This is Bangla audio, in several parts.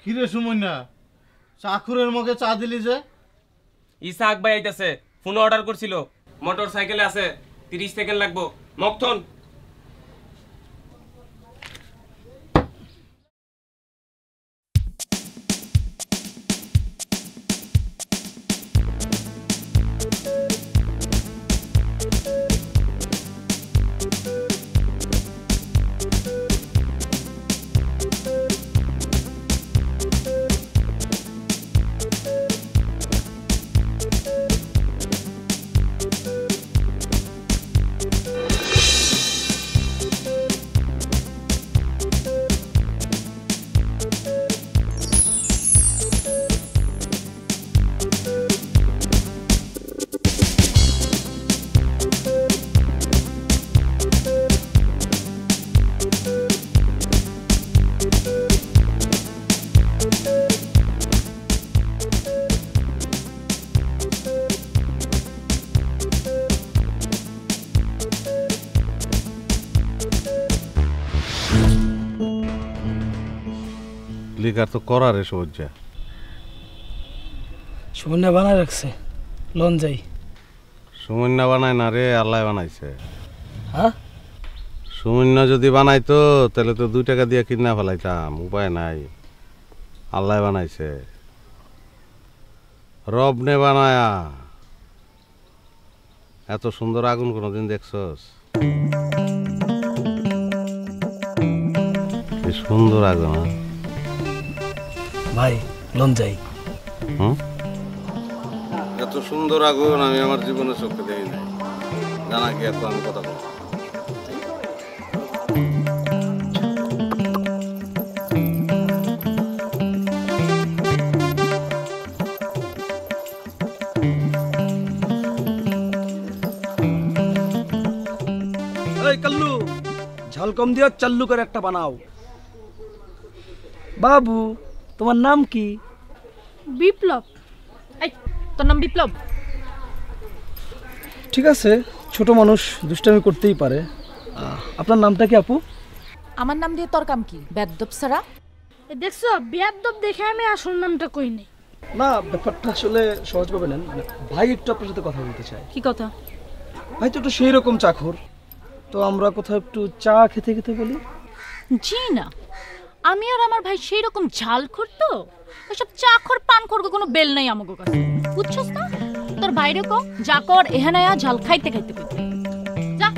কিরে সুমন্যা, চাকুরের মুখে চা দিলি যে? ইসাক ভাই আইতাছে, ফোন অর্ডার করছিল, মোটর সাইকেলে আছে, 30 সেকেন্ড লাগবো। মকথন লিকার তো করার এসব হচ্ছে। সুমন্যা বানায় রাখছে, লন যাই। সুমন্যা বানায় না রে, আল্লাহ বানাইছে। হ্যাঁ, সুমন্যা যদি বানাইতো তাহলে তো 2 টাকা দিয়ে কিনা ফেলাইতাম, উপায় নাই। আল্লাহ বানাইছে, রব নে বানায়া। এত সুন্দর আগুন কোনোদিন দেখছস? কি সুন্দর আগুন! ভাই লন যাই। এত সুন্দর আগুন আমি আমার জীবনে চোখে দেখি নাই। জানা কি এত আমি কথা বলবো? এই কাল্লু, ঝাল কম দিয়া চাল্লু করে একটা বানাও। বাবু, তোমার নাম কি? বিপ্লব। এই, তোর নাম বিপ্লব? ঠিক আছে, ছোট মানুষ দুষ্টামি করতেই পারে। আপনার নামটা কি আপু? আমার নাম দিয়ে তোর কাম কি? বেদ্যপ সারা। দেখছো, বেয়াদব দেখে আমি আসল নামটা কই নাই। না, ব্যাপারটা আসলে সহজভাবে নেন। ভাই একটু আপনার সাথে কথা বলতে চাই। কি কথা? ভাই তো একটু সেই রকম চাকর, তো আমরা কোথাও একটু চা খেতে খেতে বলি। জি না, আমি আর আমার ভাই সেই রকম ঝাল করতো, ওইসব চাখর পান করবো কোনো বেল নাই আমাকে কাছে, বুঝছস না? তোর বাইরে কো যা কর, এখানে আয়া ঝাল খাইতে খাইতে খাইতে যা।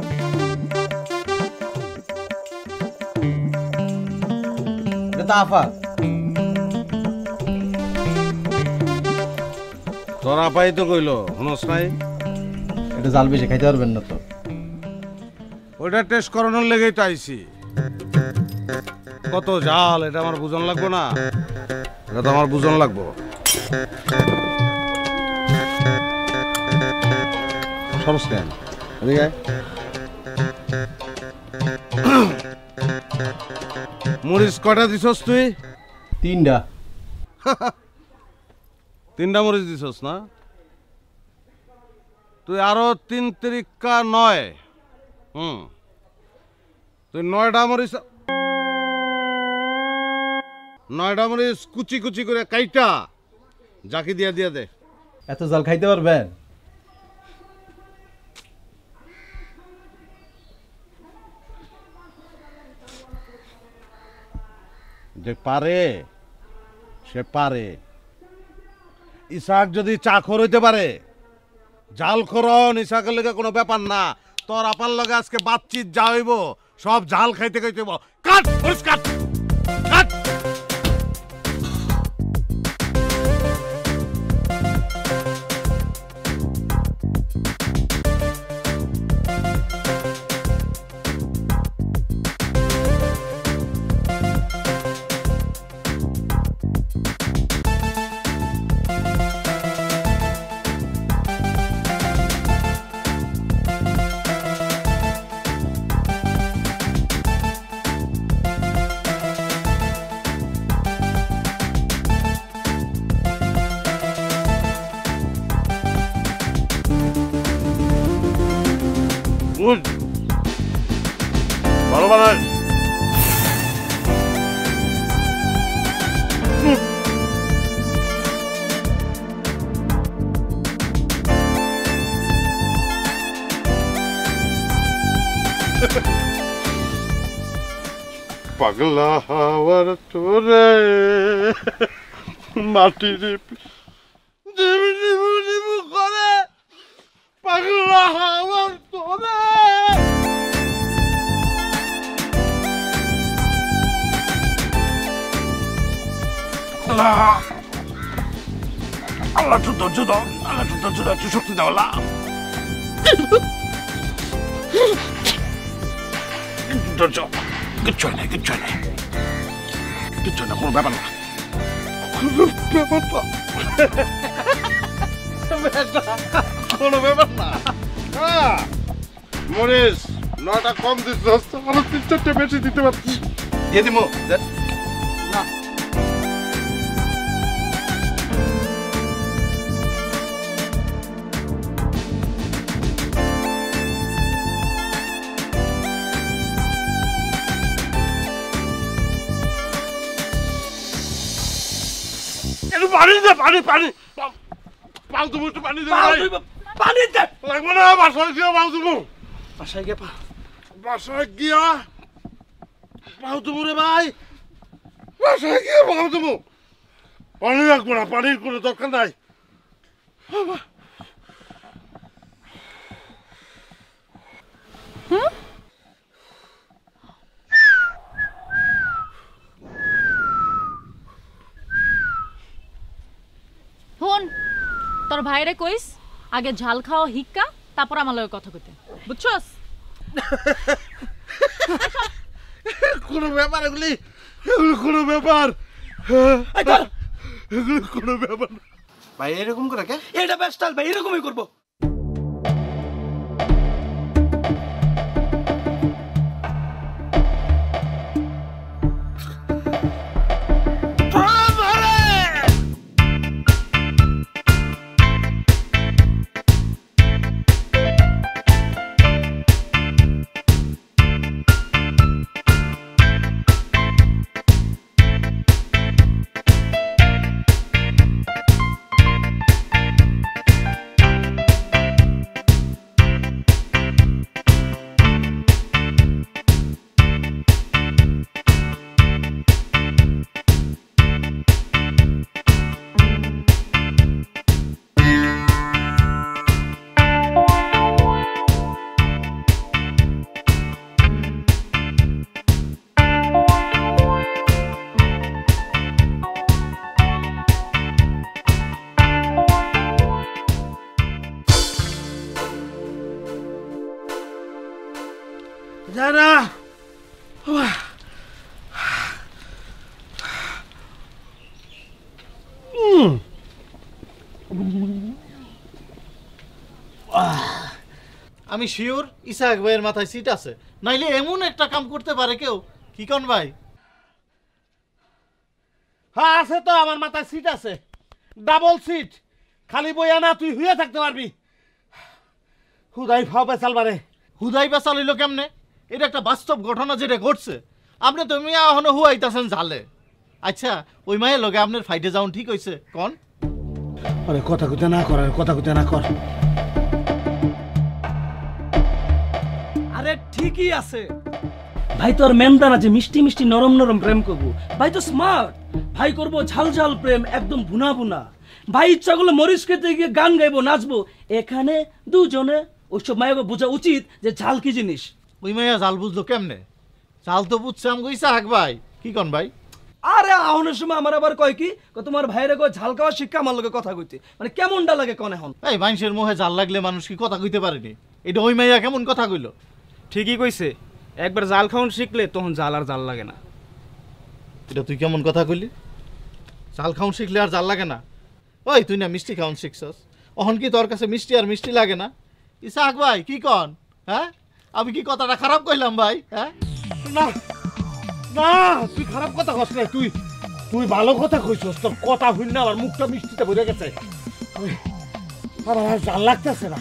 তোরা পাই তো কইল, হনস নাই? এটা জাল বেশি খাইতে পারবেন না তো। ওইটা টেস্ট করানোর লেগেই তো আইছি। কত জাল এটা আমার বুঝন লাগবো না? এটা তো আমার বুঝন লাগবো। সরস কেন? এদিকে মরিচ কয়টা দিছস তুই? 3টা। 3টা মরিচ দিছস না? তুই আরো 3 তিরিকা 9। তুই 9টা মরিচ কুচি কুচি করে কাইটা জাকি দিয়া দিয়া দে। এত জাল খাইতে পারবেন? যে পারে সে পারে। ইসাক যদি চাখর হইতে পারে, জাল খরন ইসাকের লগে কোনো ব্যাপার না। তোর আপার লগে আজকে বাতচিত যা হইব সব জাল খাইতে খাইতে হইব। কাট মরিচ কাট কাট। Good. ভালো বানায়। পাগলা হাওয়ার তোরে মাটির করে পাগলা হাওয়ার তোরে আল্লাহ তো ধৈর্য দাও, আল্লাহ তো ধৈর্য দাও, একটু শক্তি দাও আল্লাহ। ধৈর্য, কিচ্ছু হয় না, কিচ্ছু হয় না, কিচ্ছু হয় না, কোনো ব্যাপার না, কোনো ব্যাপার না, কোনো ব্যাপার না। মরিস 9টা কম দিচ্ছ, আরো 3-4টা বেশি দিতে পারছি, দিয়ে দিব না। পানি দে, পানি পানি পাও তুমি, একটু পানি দে, পানি দে, লাগবে না। বাসায় গিয়া পাও তুমি, বাসায় গিয়া বাসায় গিয়া পাও তুমি রে ভাই, বাসায় গিয়া পাও তুমি। পানি লাগবে না, পানির কোনো দরকার নাই। ফোন তোর ভাইরে কইস আগে ঝাল খাওয়া হিক্কা, তারপর আমার লগে কথা কইতে, বুঝছস? কোনো ব্যাপার এগুলি, এগুলো কোনো ব্যাপার, এগুলো কোনো ব্যাপার না। ভাই এরকম করে কে? এটা বেস্ট স্টাইল ভাই, এরকমই করব। জানা আমি শিওর ইসাক ভাইয়ের মাথায় সিট আছে, নাইলে এমন একটা কাম করতে পারে কেউ? কি কোন ভাই? হ্যাঁ আছে তো, আমার মাথায় সিট আছে, ডাবল সিট, খালি বইয়া না তুই হুইয়া থাকতে পারবি। হুদাই ফাও পেছাল বারে। হুদাই বেচাল হইল কেমনে? এটা একটা বাস্তব ঘটনা যেটা ঘটছে। আপনি তো মিয়া এখনো হুয়াইতাছেন জালে। আচ্ছা ওই মায়ের লগে আপনার ফাইটে যাওন ঠিক হয়েছে কন? আরে কথা কইতে না কর, কথা কইতে না কর। আরে ঠিকই আছে ভাই, তো আর মেন্দা না যে মিষ্টি মিষ্টি নরম নরম প্রেম করবো। ভাই তো স্মার্ট, ভাই করবো ঝাল ঝাল প্রেম, একদম ভুনা ভুনা। ভাই ইচ্ছা করলে মরিচ খেতে গিয়ে গান গাইবো, নাচবো। এখানে দুজনে ওইসব মায়াকে বোঝা উচিত যে ঝাল কি জিনিস। ওই মাইয়া জাল বুঝলো কেমনে? জাল তো বুঝছে আমি ইসাক ভাই। কি কন ভাই? আরে আহনের সময় আমার আবার কয় কি তোমার ভাইরে কয় ঝাল খাওয়া শিক্ষা আমার লগে কথা কইতে, মানে কেমনটা লাগে কন এখন? এই মানুষের মুখে জাল লাগলে মানুষ কি কথা কইতে পারেনি? এটা ওই মাইয়া কেমন কথা কইলো? ঠিকই কইছে, একবার জাল খাওয়ান শিখলে তখন জাল আর জাল লাগে না। এটা তুই কেমন কথা কইলি? জাল খাওন শিখলে আর জাল লাগে না? ওই তুই না মিষ্টি খাওন শিখছস, অহন কি তোর কাছে মিষ্টি আর মিষ্টি লাগে না? ইসাক ভাই কি কন? হ্যাঁ আমি কি কথাটা খারাপ কইলাম ভাই? হ্যাঁ না না, তুই খারাপ কথা কস না, তুই তুই ভালো কথা কইছস। তোর কথা হইল না, আমার মুখটা মিষ্টিতে ভরে গেছে, আর আমার জাল লাগতেছে না।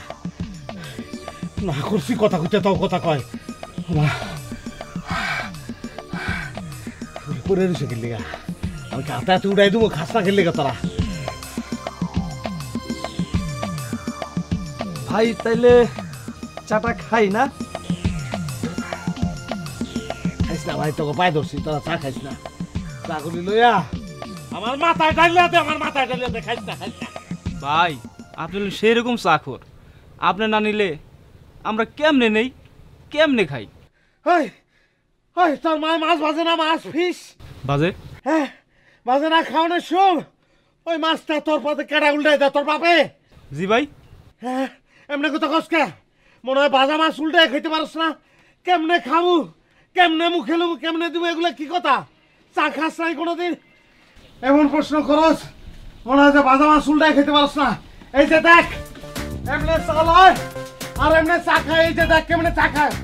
না করছি কথা কইতে, তাও কথা কয়। পরে রয়েছে খেললি গা, আমি কাতাতে উড়াই দেবো, খাস না খেললি গা তারা। ভাই তাইলে চাটা খাই না? না ভাই, তোকে পায়ে ধরছি, তোরা চা খাইস না। চা করি লইয়া আমার মাথায় ডালিয়া দে, আমার মাথায় ডালিয়া দে, খাইস না, খাইস না। ভাই আপনি সেরকম চাকর, আপনি না নিলে আমরা কেমনে নেই কেমনে খাই? ওই ওই তোর মায় মাছ ভাজে না, মাছ ফিস বাজে হ্যাঁ ভাজে না, খাওয়ানোর শুভ। ওই মাছটা তোর পথে কেটা উল্টাই দেয় তোর বাপে। জি ভাই। হ্যাঁ এমনি কথা কসকে, মনে হয় ভাজা মাছ উল্টাই খাইতে পারস না। কেমনে খাবো, কেমনে মুখে লবো, কেমনে দিব, এগুলো কি কথা? চা খাস নাই কোনোদিন, এমন প্রশ্ন করস মনে হয় যে ভাজা মাছ উল্টাই খেতে পারস না। এই যে দেখ এমনি চাল হয় আর এমনি চা খায়, এই যে দেখ কেমনে চা খায়।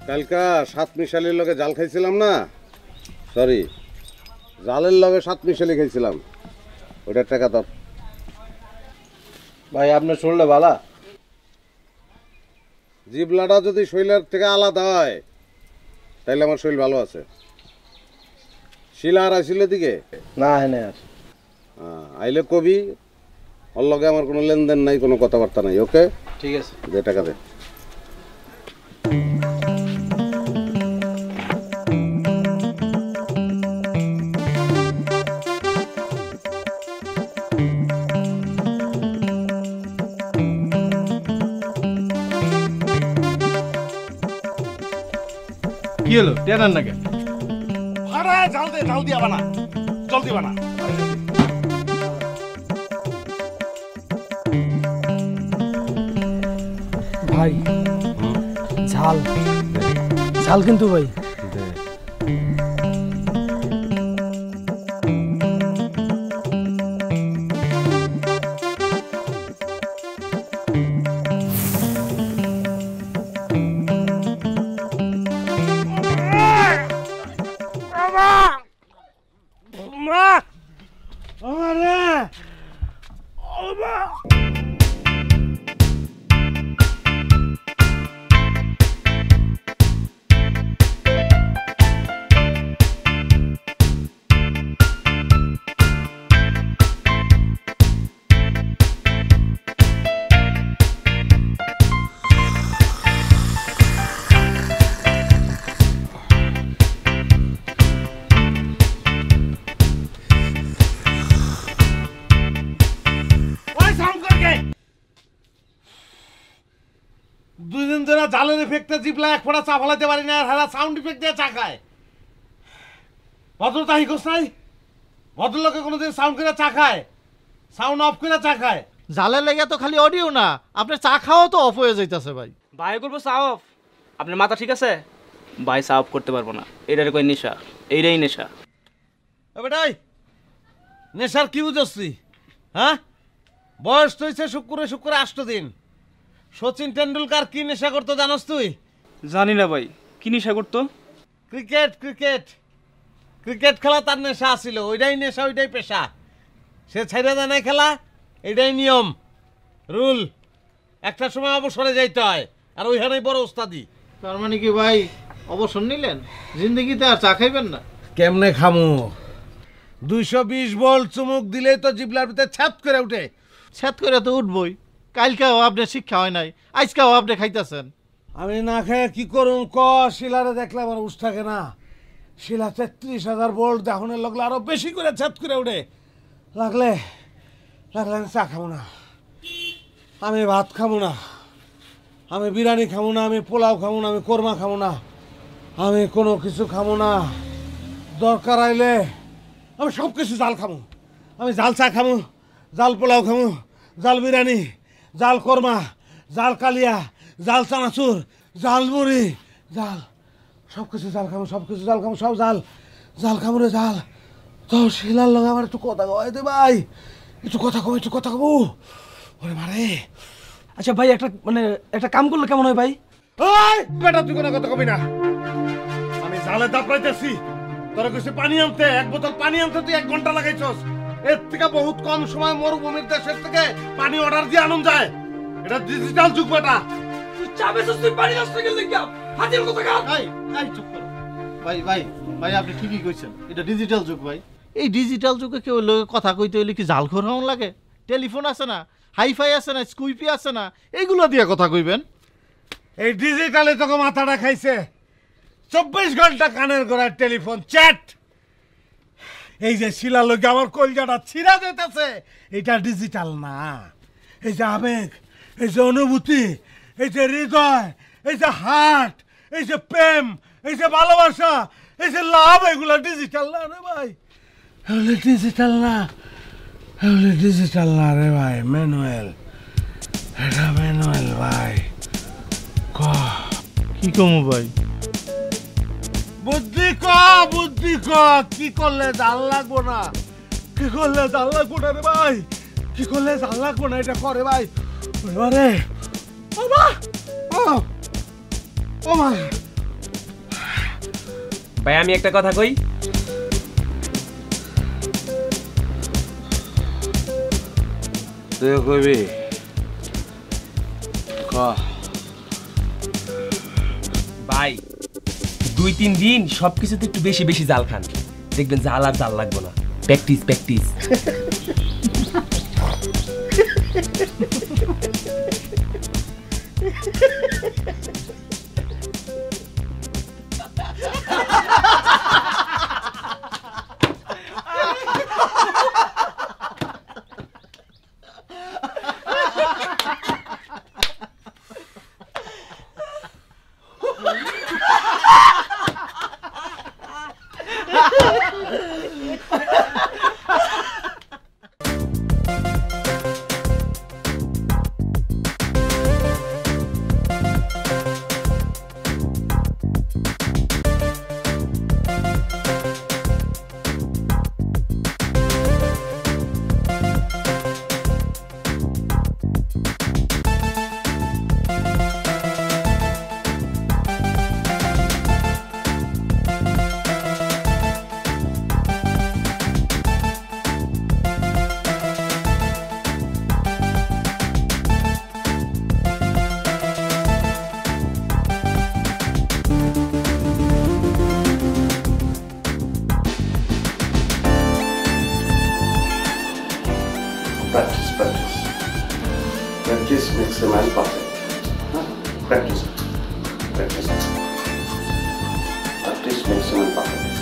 কালকা সাত মিশালির লগে জাল খাইছিলাম না, সরি জালের লগে সাত মিশালি খাইছিলাম, ওটার টাকা দাও। ভাই আপনার শরীরটা ভালো? জিবলাটা যদি শরীরের থেকে আলাদা হয় তাইলে আমার শরীর ভালো আছে। শিলা আর আইছিল দিকে না হ্যাঁ আর আইলে কবি, ওর লগে আমার কোনো লেনদেন নাই, কোনো কথাবার্তা নাই। ওকে ঠিক আছে, দে টাকা দে। কি হলো টেনার নাকি? আরে জাল দে, জাল দিয়া বানা, জলদি বানা। ভাই ঝাল ঝাল কিন্তু ভাই। দুই দিন ধরে জালের ইফেক্টে জিপলা এক ফোঁটা চা ফেলাতে পারি না, আর হারা সাউন্ড ইফেক্ট দিয়ে চা খায়। ভদ্রতা হিকোস নাই, ভদ্রলোকে কোনোদিন সাউন্ড করে চা খায়, সাউন্ড অফ করে চা খায়। জালে লেগে তো খালি অডিও না, আপনার চা খাওয়াও তো অফ হয়ে যাইতেছে ভাই। ভাই করবো চা অফ? আপনার মাথা ঠিক আছে? ভাই চা অফ করতে পারবো না, এটার কই নিশা। এইটাই নেশা। বেটাই নেশার কি বুঝছি? হ্যাঁ, বয়স হয়েছে শুক্রে শুক্রে 8 দিন। সচিন টেন্ডুলকার কি নেশা করতো জানোস তুই? জানি না ভাই, কি নেশা করতো? ক্রিকেট ক্রিকেট ক্রিকেট খেলা তার নেশা আছিল। ওইটাই নেশা, ওইটাই পেশা। সে ছাইড়া দেয় নাই খেলা, এটাই নিয়ম রুল। একটা সময় অবসরে যাইতে হয়, আর ওইখানেই বড় ওস্তাদি। তার মানে কি ভাই অবসর নিলেন? জিন্দগিতে আর চা খাইবেন না? কেমনে খামু? 220 ভোল্ট চুমুক দিলেই তো জিবলার ভিতরে ছাপ করে উঠে। ছ্যাত করে তো উঠবই। কালকেও আপনি শিক্ষা হয় নাই, আজকেও আপনি খাইতেছেন। আমি না খেয়ে কি করুন ক? শিলারে দেখলে আমার উঠ থাকে না। শিলা 33,000 ভোল্ট দাহনের লাগলে আরো বেশি করে ছাপ করে উঠে। লাগলে আমি চা খাবো না, আমি ভাত খাবো না, আমি বিরিয়ানি খাবো না, আমি পোলাও খাবো না, আমি কোরমা খাবো না, আমি কোনো কিছু খাবো না। দরকার আইলে আমি সব কিছু জাল খাবো। আমি জাল চা খাবো, জাল পোলাও খাবো, জাল বিরিয়ানি, জাল কোরমা, জাল কালিয়া, জাল চানাচুর, জাল মুড়ি, জাল সব কিছু জাল খাবো, সব কিছু জাল খাবো, সব জাল জাল খাবো রে জাল। তো শিলার লগে আমার একটু কথা কয় দে ভাই, একটু কথা কব, একটু কথা কব। ওরে মারে। আচ্ছা ভাই, একটা কাম করলে কেমন হয় ভাই? ওই বেটা, তুই কোনো কথা কবি না। আমি জালে দাপড়াইতেছি, তোরা কিছু পানি আনতে, 1 বোতল পানি আনতে তুই 1 ঘন্টা লাগাইছস। এর থেকে বহুত কম সময় মরুভূমির দেশের থেকে পানি অর্ডার দিয়ে আনন্দ যায়। এটা ডিজিটাল যুগ বেটা। তুই চাবে তুই পানি নষ্ট করলে কি হাতির কথা কা? ভাই ভাই চুপ করো। ভাই ভাই ভাই আপনি ঠিকই কইছেন, এটা ডিজিটাল যুগ ভাই। এই ডিজিটাল যুগে কেউ লোকে কথা কইতে হইলে কি জাল খোর হওয়া লাগে? টেলিফোন আছে না, হাইফাই আছে না, স্কুইপি আছে না, এইগুলো দিয়ে কথা কইবেন। এই ডিজিটালে তোকে মাথাটা খাইছে। 24 ঘন্টা কানের গোড়ায় টেলিফোন চ্যাট। এই যে শিলা লোকে আমার কলজাটা ছিঁড়া যেতেছে, এটা ডিজিটাল না। এই যে আবেগ, এই যে অনুভূতি, এই যে হৃদয়, এই যে হার্ট, এই যে প্রেম, এই যে ভালোবাসা, এই যে লাভ, এগুলো ডিজিটাল না রে ভাই। এগুলো ডিজিটাল না, এগুলো ডিজিটাল না রে ভাই, ম্যানুয়াল। এটা ম্যানুয়াল ভাই। কি কমু ভাই? বুদ্ধি ক, বুদ্ধি ক। কি করলে জাল লাগবো না? কি করলে জাল লাগবো না রে ভাই? কি করলে জাল লাগবো না? এটা করে ভাই। ওরে ও মা, ও মা। ভাই আমি একটা কথা কই। তুই কইবি ক? ভাই 2-3 দিন সবকিছুতে একটু বেশি বেশি জাল খান, দেখবেন জাল আর জাল লাগবো না। Practice practice. Practice, practice. Practice makes a man perfect. Huh? Practice. Practice. Practice makes a man perfect.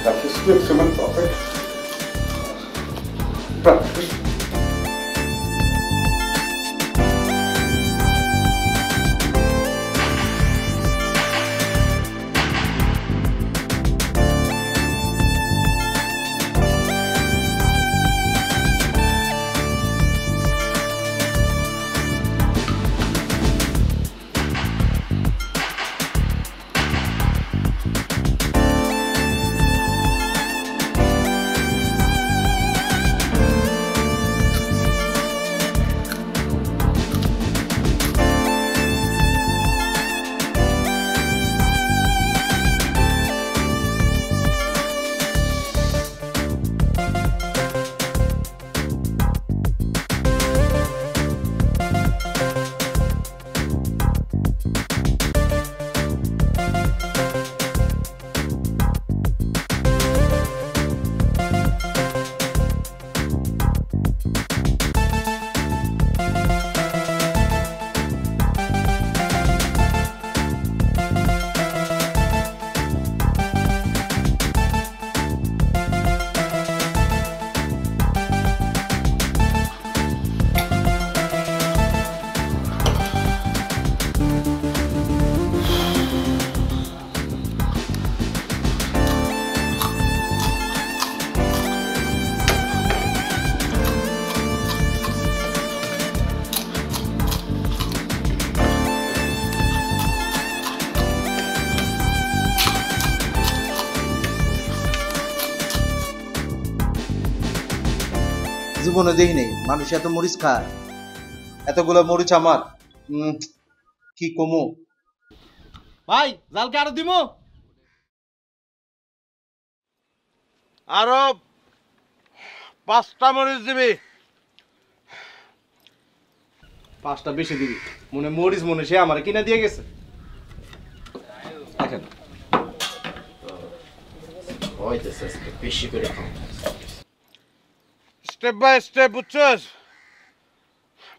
Practice makes a man perfect. Practice. জীবনে দেখি নেই মানুষ এত মরিচ খায়। এতগুলো মরিচ আমার কি কমু। ভাই জালকে আরো দিব? আরো 5টা মরিচ দিবি। 5টা বেশি দিবি, মনে মরিচ মনে সে আমার কিনা দিয়ে গেছে। দেখেন বেশি করে স্টেপ বাই স্টেপ, বুঝছস?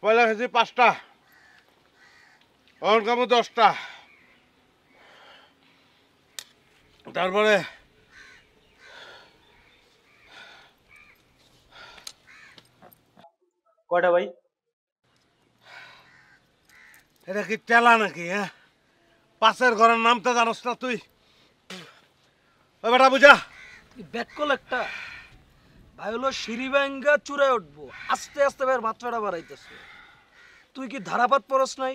পয়লা খেয়েছি 5টা, অন কামু 10টা, তারপরে কয়টা ভাই? এটা কি টেলা নাকি? হ্যাঁ, পাশের ঘরের নামটা জানোস না তুই? ওই বেটা বুঝা ব্যাককল একটা ভাই হলো সিঁড়ি ব্যাঙ্গা চূড়ায় উঠবো, আস্তে আস্তে ভাইয়ের মাত্রাটা বাড়াইতেছে। তুই কি ধারাপাত পরস নাই?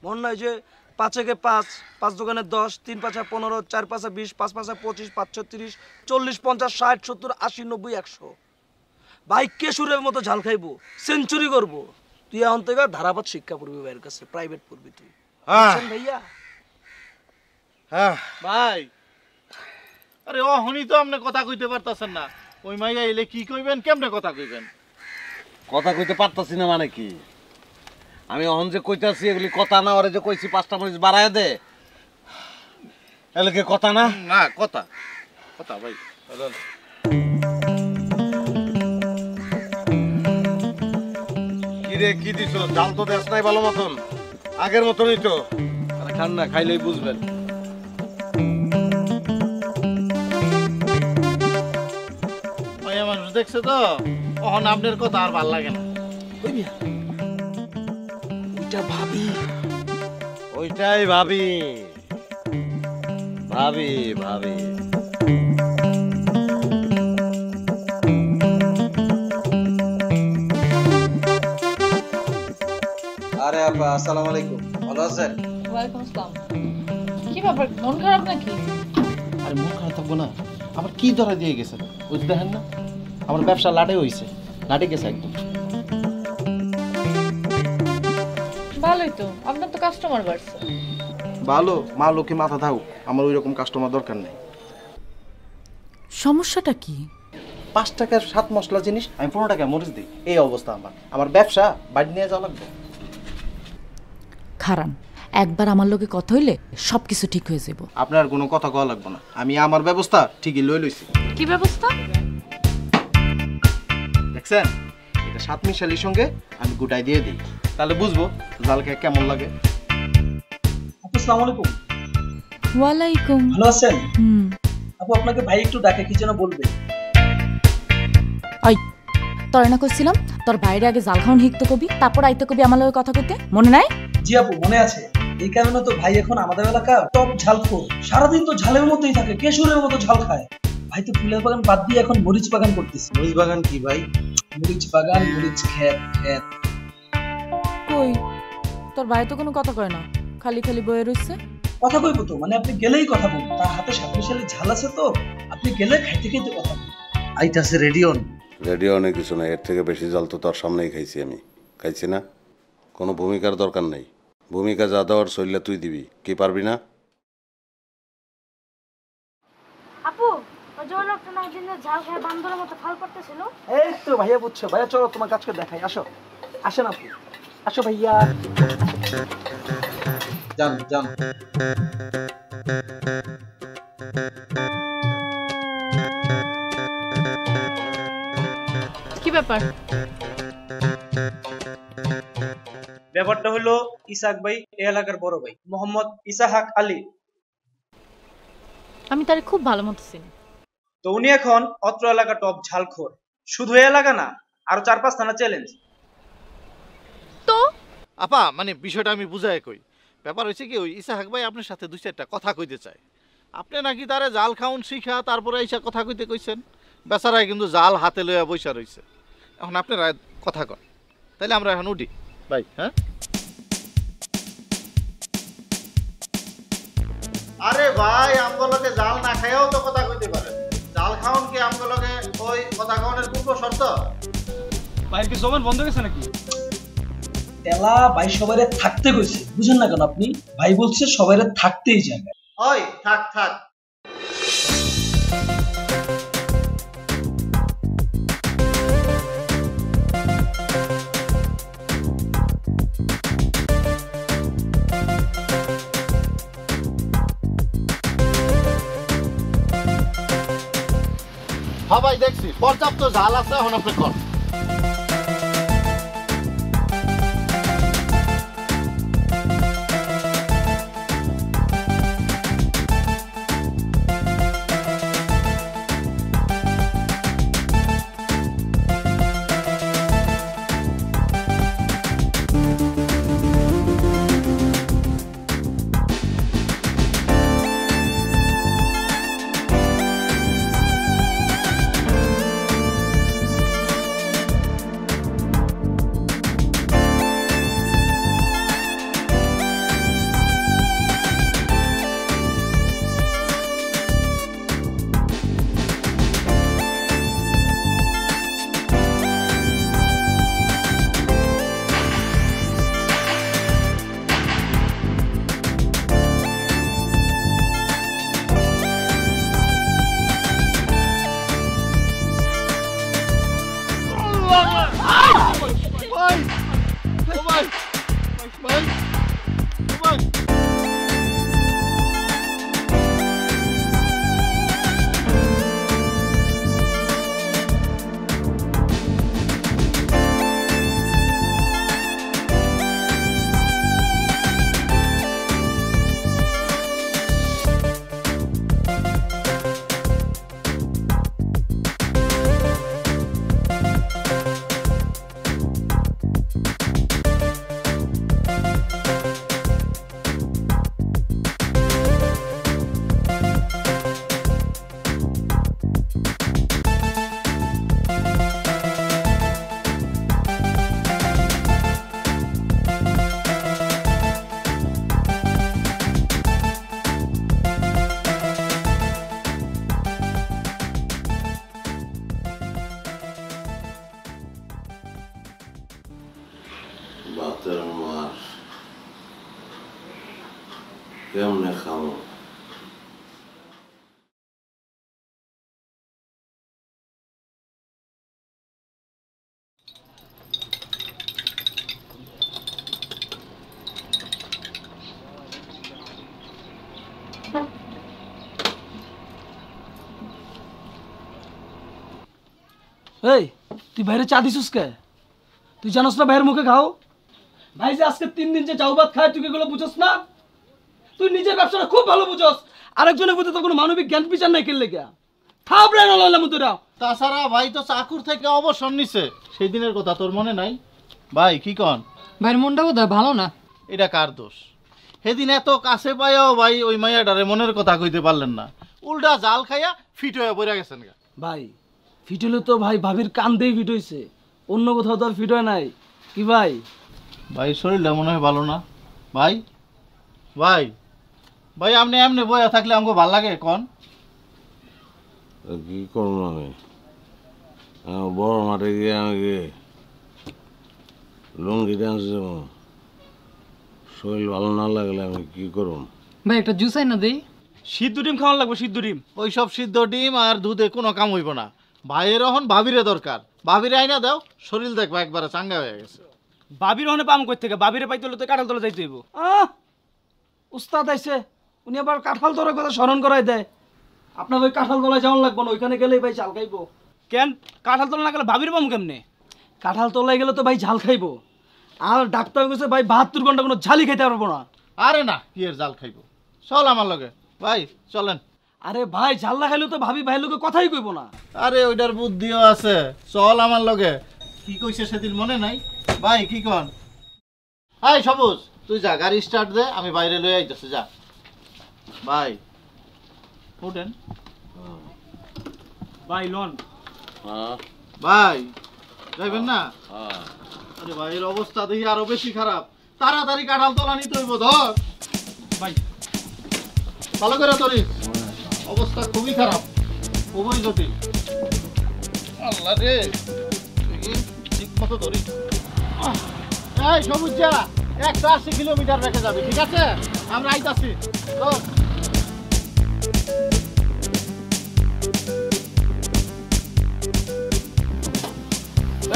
মন নাই যে 5 একে 5, 5 দোকানে 10, 3 5 15, 4 5 20, 5 5 25, 5 6 30, 40 50 60 70 80 90 100। ভাই কেশুরের মতো ঝাল খাইবো, সেঞ্চুরি করবো। তুই এখন থেকে ধারাপাত শিক্ষা পড়বি ভাইয়ের কাছে, প্রাইভেট পড়বি তুই। বুঝছেন ভাইয়া? হ্যাঁ ভাই আরে অহনি তো আপনি কথা কইতে পারতাছেন না। ওই মাইয়া এলে কি কইবেন, কেমনে কথা কইবেন? কথা কইতে পারতাছি না মানে কি? আমি অহন যে কইতাছি এগুলি কথা না, ওরে যে কইছি 5টা মরিচ বাড়ায় দে, এলে কি কথা না? না কথা কথা ভাই। কি রে কি দিছ? জাল তো দেশ নাই ভালো মতন, আগের মতনই তো। আরে খান না, খাইলেই বুঝবেন। মাইয়া মানুষ দেখছে তো, অহন আপনার কথা আর ভাল লাগে না। ওইটা ভাবি, ওইটাই ভাবি ভাবি ভাবি। আরে আপা, আসসালামু আলাইকুম, ভালো আছেন? ওয়ালাইকুম আসসালাম। কি ব্যাপার, মন খারাপ নাকি? আরে মন খারাপ থাকবো না, আমার কি ধরা দিয়ে গেছে ওই যে দেখেন না, আমার ব্যবসা লাটে হইছে, লাটে গেছে একদম। ভালোই তো, আপনার তো কাস্টমার বাড়ছে। ভালো মা লোকে মাথা থাকুক, আমার ওই রকম কাস্টমার দরকার নেই। সমস্যাটা কি? 5 টাকার 7 মশলা জিনিস আমি 15 টাকা মরিচ দিই, এই অবস্থা আমার ব্যবসা বাড়ি নিয়ে যাওয়া লাগবে। খারান, একবার আমার লোকে কথা হইলে সবকিছু ঠিক হয়ে যাব। আপনার কোনো কথা কওয়া লাগবে না, আমি আমার ব্যবস্থা ঠিকই লইছি। কি ব্যবস্থা? দেখছেন, এটা 7 মিশালির সঙ্গে আমি গুটাই দিয়ে দিই, তাহলে বুঝবো জাল খেয়ে কেমন লাগে। আসসালামু আলাইকুম। ওয়ালাইকুম। ভালো আছেন? আপু আপনাকে ভাই একটু ডাকে, কি যেন বলবে। ওই তোর না কইছিলাম তোর বাইরে আগে জাল খাওন হিকতে কবি, তারপর আইতে কবি আমার লগে কথা কইতে, মনে নাই? জি আপু মনে আছে। এই কারণে তো ভাই এখন আমাদের এলাকা টপ ঝালখোর, সারাদিন তো ঝালের মতোই থাকে, কেশরের মতো ঝাল খায়। ভাই তো ফুলের বাগান বাদ দিয়ে এখন মরিচ বাগান করতেছে। মরিচ বাগান কি ভাই? মরিচ বাগান, মরিচ ক্ষেত। কই তোর ভাই তো কোনো কথা কয় না, খালি খালি বয়ে রইছে। কথা কইবো তো, মানে আপনি গেলেই কথা বলুন, তার হাতে শক্তিশালী ঝাল আছে তো, আপনি গেলে খাইতে খাইতে কথা বলুন। আইতাছে রেডিওন। রেডিও অনেক কিছু না, এর থেকে বেশি জল তো তোর সামনেই খাইছি আমি। খাইছি না? কোনো ভূমিকার দরকার নেই, ভূমিকা যা দেওয়ার শৈলে তুই দিবি। কি পারবি না? আপু ওই যে লোকটা না দিন ঝাল খায় বান্দরের মতো ফাল করতেছিল। এই তো ভাইয়া বুঝছো, ভাইয়া চলো তোমার কাজকে দেখাই, আসো। আসেন আপু, আসো ভাইয়া। যান যান। কি ব্যাপার? ব্যাপারটা হলো ইসাক ভাই এই এলাকার বড় ভাই, মোহাম্মদ ইসাহাক আলী। আমি তারে খুব ভালো মতো চিনি। তো উনি এখন অত্র এলাকা টপ ঝালখোর। শুধু এই এলাকা না, আরো 4-5 থানা চ্যালেঞ্জ। তো আপা মানে বিষয়টা আমি বুঝাই কই। ব্যাপার হয়েছে কি, ওই ইসাহাক ভাই আপনার সাথে 2-4টা কথা কইতে চায়। আপনি নাকি তারে জাল খাউন শিখা তারপরে এসে কথা কইতে কইছেন। বেচারাই কিন্তু জাল হাতে লইয়া বইসা রইছে। এখন আপনারা কথা কন, তাইলে আমরা এখন উঠি ভাই। হ্যাঁ আরে ভাই, আমগুলোকে জাল না খাইয়াও তো কথা কইতে পারে। জাল খাওন কি আমগুলোকে ওই কথা খাওয়ানোর পূর্ব শর্ত? ভাইয়ের কি জমান বন্ধ গেছে নাকি? তেলা ভাই সবাইরে থাকতে কইছে, বুঝেন না কেন আপনি? ভাই বলছে সবাইরে থাকতেই যাবে। ওই থাক থাক। হ্যাঁ ভাই দেখছি পর্যাপ্ত ঝাল আছে, এখন আপনি কর। ভাতের মার কেমনে খাবো? এই তুই বাইরে চা দিছিস কে? তুই জানোস না ভাইয়ের মুখে খাও? ভাই যে আজকে 3 দিন যে চাউ ভাত খায় তুই এগুলো বুঝছস না? তুই নিজের ব্যবসাটা খুব ভালো বুঝছস, আরেকজনের প্রতি তোর কোনো মানবিক জ্ঞান বিচার নাই কেন লেগে? থাবড়ে নলালাম তোরা। তাছাড়া ভাই তো চাকুর থেকে অবসর নিছে, সেই দিনের কথা তোর মনে নাই? ভাই কি কন? ভাইয়ের মনটা বোধহয় ভালো না। এটা কার দোষ? সেদিন এত কাছে পাইয়াও ভাই ওই মাইয়াডারে মনের কথা কইতে পারলেন না, উল্টা জাল খাইয়া ফিট হয়ে পড়ে গেছেন। ভাই ফিট হলে তো ভাই ভাবির কান দিয়ে ফিট হয়েছে, অন্য কোথাও তো আর ফিট হয় নাই। কি ভাই? ভাই শরীরটা মনে হয় ভালো না। ভাই ভাই ভাই আপনি এমনি বইয়া থাকলে আমাকে ভাল লাগে কন? কি করবো আমি? বড় মাঠে গিয়ে আমাকে লুঙ্গি ডান্স দেবো, শরীর ভালো না লাগলে আমি কি করব? ভাই একটা জুস আই না দেই। সিদ্ধ ডিম খাওয়ান লাগবে, সিদ্ধ ডিম। ওই সব সিদ্ধ ডিম আর দুধে কোনো কাম হইব না। ভাইয়ের এখন ভাবিরে দরকার, ভাবিরে আইনা দাও, শরীর দেখবা একবারে চাঙ্গা হয়ে গেছে। বাবির ওখানে পাম কই থেকে? বাবিরে পাইতে হলে তো কাঁঠাল তলা যাইতে হইব। উস্তাদ আইছে, উনি আবার কাঁঠাল তলার কথা স্মরণ করাই দেয়। আপনার ওই কাঁঠাল তলায় যাওয়ান লাগবো না, ওইখানে গেলেই ভাই ঝাল খাইবো। কেন কাঁঠাল তলা না গেলে বাবির পাম কেমনে? কাঁঠাল তলায় গেলে তো ভাই ঝাল খাইবো, আর ডাক্তার কইছে ভাই 72 ঘন্টা কোনো ঝালই খাইতে পারবো না। আরে না, কি এর জাল খাইবো? চল আমার লগে ভাই, চলেন। আরে ভাই ঝাল না খাইলে তো ভাবি ভাই লোকে কথাই কইবো না। আরে ওইটার বুদ্ধিও আছে, চল আমার লগে। কি কইছে সেদিন মনে নাই? ভাই কি কন? হাই সবুজ, তুই যা গাড়ি স্টার্ট দে, আমি বাইরে লই আইতেছি, যা। ভাই উঠেন ভাই লোন। ভাই যাইবেন না? আরে ভাইয়ের অবস্থা দেখি আরো বেশি খারাপ, তাড়াতাড়ি কাঁঠাল তলা নিতে হইব। ধর ভাই ভালো করে ধরি, অবস্থা খুবই খারাপ, খুবই জটিল। আল্লাহ রে, ঠিক মতো ধরি। এই সবুজা 180 কিলোমিটার রেখে যাবে, ঠিক আছে? আমরা আইতাছি। চল।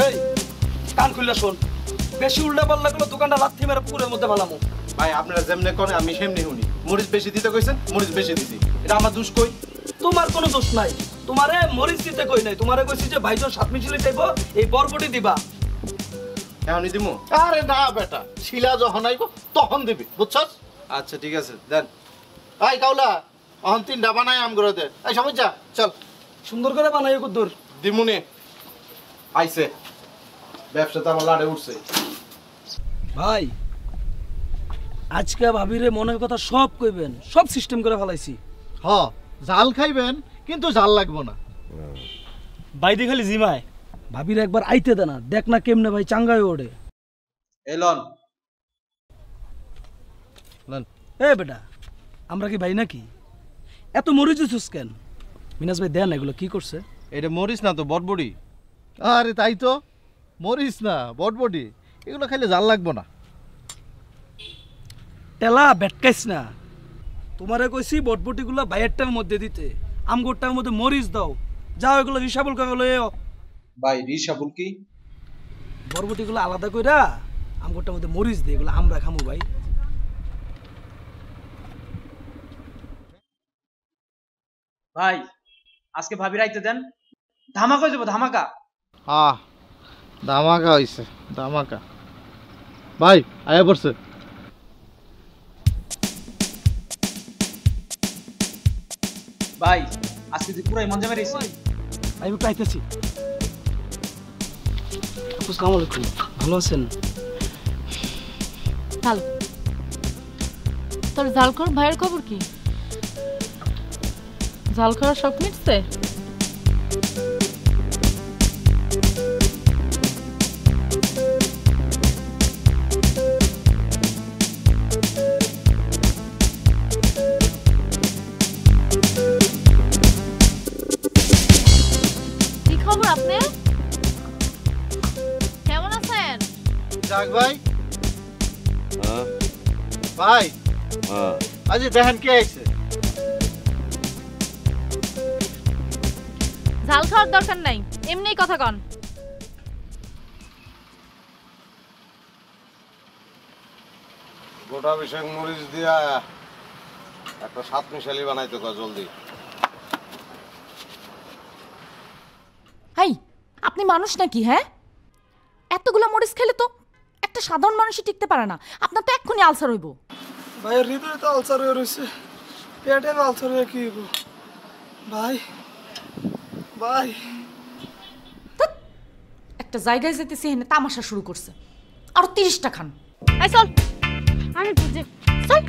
এই কান খুললে শোন, বেশি উল্টা পাল্লা গুলো দোকানটা লাথি মেরে পুকুরের মধ্যে ফেলামো। ভাই আপনারা যেমনে করেন আমি সেমনি শুনি। মরিচ বেশি দিতে কইছেন, মরিচ বেশি দিছি, এটা আমার দোষ কই? তোমার কোনো দোষ নাই, তোমারে মরিচ দিতে কই নাই, তোমারে কইছি যে ভাইজন সাত মিশিলে চাইবো এই বরবটি দিবা। এখনই দিমু? আরে না বেটা, শিলা যখন আইব তখন দিবি, বুঝছস? আচ্ছা ঠিক আছে দেন। এই কাউলা অহন 3টা বানাই আম করে দে। এই সবুজা চল। সুন্দর করে বানাই কদ্দুর দিমুনি আইছে, ব্যবসা তো আমার লাড়ে উঠছে। ভাই আজকে ভাবিরে মনের কথা সব কইবেন, সব সিস্টেম করে ফেলাইছি। হ জাল খাইবেন কিন্তু জাল লাগবো না। বাইরে খালি জিমায় ভাবিরে একবার আইতে দে না, দেখ না কেমনে ভাই চাঙ্গায় ওড়ে। এলন এ বেটা আমরা কি ভাই নাকি? এত মরিচ দিছিস কেন? মিনাস ভাই দেন এগুলো কি করছে? এটা মরিচ না তো বটবড়ি। আরে তাই তো, মরিস না বটবটি, এগুলো খাইলে জাল লাগবো না। টেলা বেটকাইস না, তোমারে কইছি বটবটিগুলো বাইরেরটার মধ্যে দিতে, আমগোরটার মধ্যে মরিচ দাও। যাও এগুলো রিসাবুল কাকা লয়ে আও। ভাই রিসাবুল কি? বরবটিগুলো আলাদা কইরা আমগোরটার মধ্যে মরিচ দে, এগুলো আমরা খামু ভাই। ভাই আজকে ভাবি রাইতে দেন, ধামাকা হয়ে যাবো, ধামাকা। ধামাকা হইছে, ধামাকা। ভাই আয়া পড়ছে। ভাই আজকে তুই পুরাই মঞ্জা মেরেছিস। আমি পাইতেছি। আসসালামু আলাইকুম, ভালো আছেন? ভালো। তোর জালখোর ভাইয়ের খবর কি? জাল খাওয়ার শখ মিটছে? কি খবর আপনার? কেমন আছেন? যাক ভাই। হ্যাঁ ভাই হ্যাঁ আজ দেখেন কে আইছে। ঝাল খাওয়ার দরকার নাই, এমনিই কথা কন। গোটা বিশেক মরিচ দিয়া একটা সাত মিশালি বানাইতে কয় জলদি। হাই, আপনি মানুষ নাকি? হ্যাঁ, এতগুলো মরিচ খেলে তো একটা সাধারণ মানুষই টিকতে পারে না। আপনার তো এক্ষুনি আলসার হইব। ভাইয়ের হৃদয়ে তো আলসার হয়ে রয়েছে, পেটে আলসার হয়ে কি হইব? ভাই ভাই একটা জায়গায় যেতেছি, এনে তামাশা শুরু করছে। আর 30টা খান। এই চল, আমি বুঝে চল।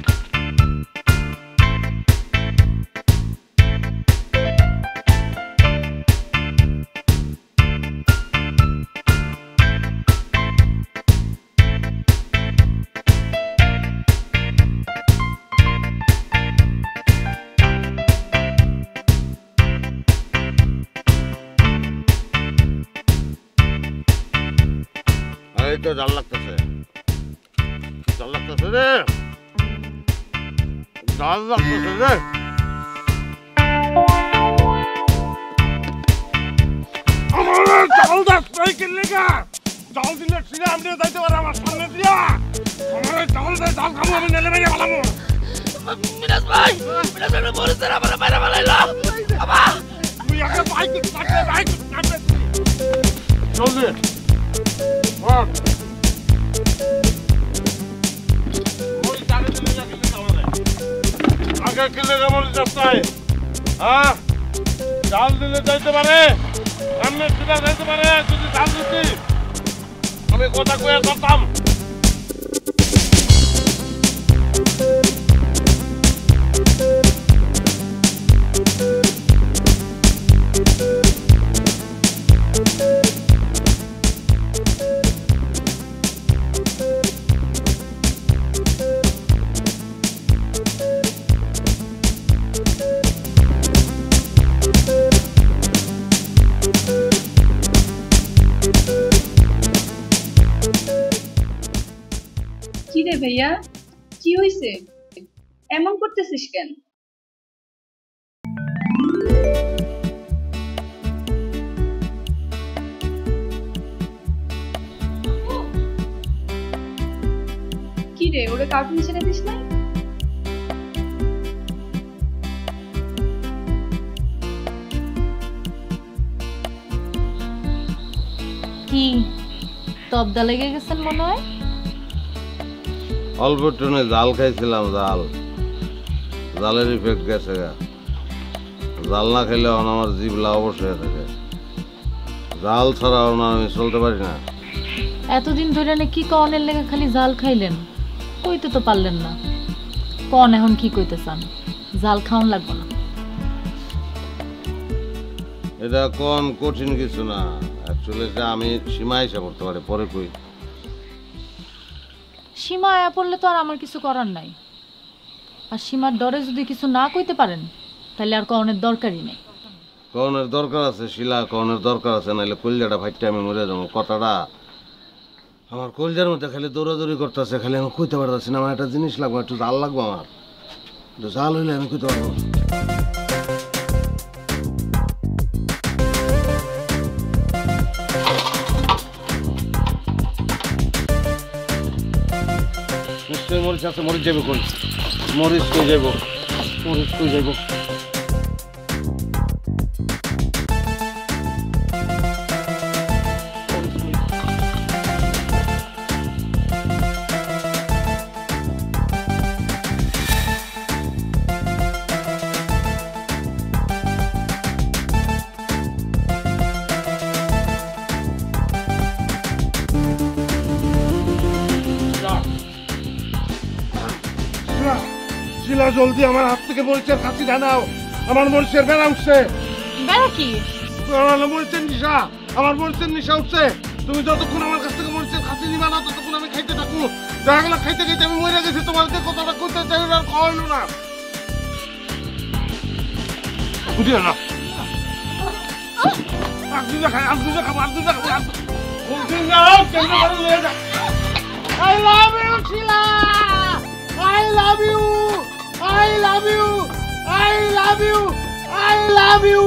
এই তো জাল লাগতেছে, জাল লাগতেছে রে, জাল লাগতেছে রে। আমার জাল দাস কিনলে গা, জাল দিলে সিনে আমি যাইতে পারে আমার সামনে দিয়া। আমার জাল দে, জাল খাবো আমি, নেলে মেরে ভালামো। মিনাস ভাই বলেছে আমার বাইরে বানাইলো। বাবা তুই আগে বাইক থাকলে বাইক নামবে জলদি। হ্যাঁ আগে কিনলে কেমন চাই? হ্যাঁ জাল দিলে যাইতে পারে, সামনে সিধা যাইতে পারে। যদি জাল দিতি আমি কথা কয়ে করতাম। কি রে ভাইয়া, কি হইছে? এমন করতেছিস কেন? কি রে, ওরে কার্টুন ছেড়ে দিস না? কি তবদা লেগে গেছেন মনে হয়? অল্প টনে জাল খাইছিলাম, জালের ইফেক্ট গেছে গা। জাল না খেলে আমার জিভলা অবশ্যই থাকে। জাল ছাড়াও না আমি চলতে পারি না। এতদিন ধরে কি কনের লেগে খালি জাল খাইলেন, কইতে তো পারলেন না। কন এখন কি কইতে চান? জাল খাওন লাগবে না। এটা কোন কঠিন কিছু না, অ্যাকচুয়ালি এটা আমি সীমা হিসাব করতে পারি। পরে কই সীমা আয়া পড়লে তো আর আমার কিছু করার নাই। আর সীমার ডরে যদি কিছু না কইতে পারেন তাহলে আর কনের দরকারই নেই। কনের দরকার আছে শিলা, কনের দরকার আছে, নাহলে কলজাটা ফাইটে আমি মরে যাবো। কথাটা আমার কলজার মধ্যে খালি দৌড়াদৌড়ি করতেছে, খালি আমি কইতে পারতেছি না। আমার একটা জিনিস লাগবে, একটু জাল লাগবো। আমার একটু জাল হইলে আমি কইতে পারবো। নিশ্চয়ই মরিচ আছে, মরিচ যাবো কোন? মরিচ কই যাইব? মরিচ কই যাইব? শিলা, জলদি আমার হাত থেকে মরিচের কাছি নাও। আমার মরিচের বেড়া উঠছে। বেড়া কি? মরিচের নিশা, আমার মরিচের নিশা উঠছে। তুমি যতক্ষণ আমার কাছ থেকে মরিচের কাছি নিবা না, ততক্ষণ আমি খাইতে থাকবো। দেখা গেল খাইতে খাইতে আমি মরে গেছি। তোমার কথাটা করতে চাই আর খাওয়াইলো না। বুঝিও না, I love you, Sheila. I love you. I love you. I love you. I love you.